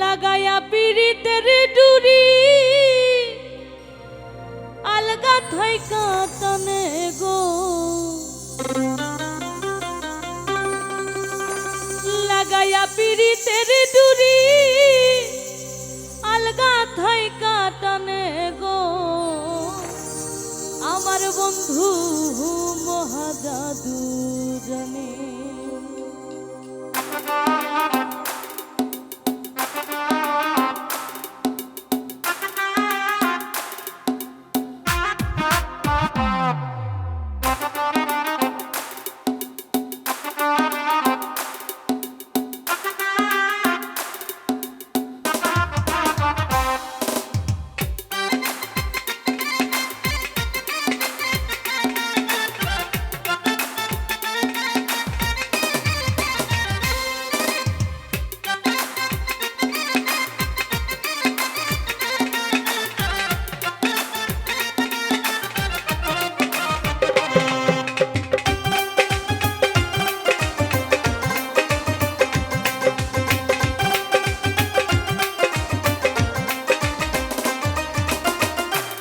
লাগায়া পীড়িতের ডুরি আলগা থাইকা টানে গো, লাগায়া পীড়িতের ডুরি আলগা থাইকা টানে গো, আমার বন্ধু মহাজাদু জানে।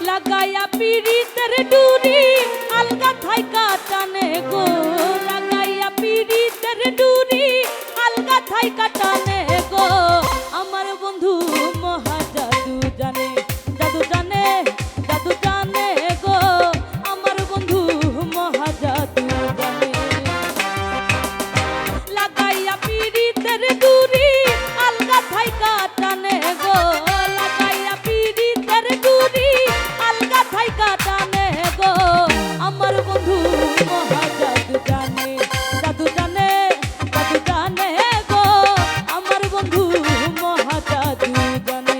লাগায়া পীড়িতের ডুরি আলগা থাইকা টানে গো, লাগায়া পীড়িতের ডুরি আলগা থাইকা টানে গো, আমার বন্ধু মহা জাদু জানে, জাদু জানে, জাদু জানে গো, আমার বন্ধু মহা জাদু জানে। লাগায়া পীড়িতের ডুরি আলগা থাইকা টানে গো, লাগায়া পীড়িতের ডুরি আলগা থাইকা টানে গো, আমার বন্ধু মহা জাদু জানে, জাদু জানে, জাদু জানে গো, আমার বন্ধু মহা জাদু জানে।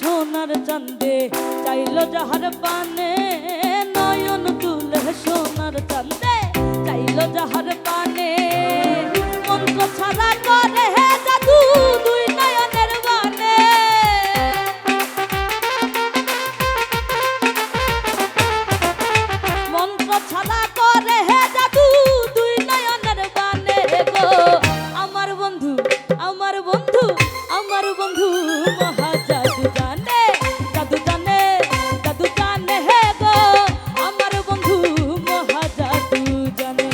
সোনার চাঁদে চাইলো যাহার পানে, নয়ন তুলে সোনার চাঁদে চাইলো যাহার পানে, মন্ত্র ছাড়া করে হে জাদু দুই নয়নের বানে, মন্ত্র ছাড়া করে হে জাদু দুই নয়নের বানে গো, আমার বন্ধু, আমার বন্ধু, আমার বন্ধু মহা জাদু জানে, জাদু জানে, জাদু জানে হে গো, আমার বন্ধু মহা জাদু জানে।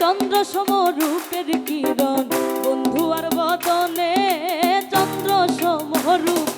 চন্দ্র সমরূপের কিরণ বন্ধু আর বদনে, চন্দ্র সমরূপ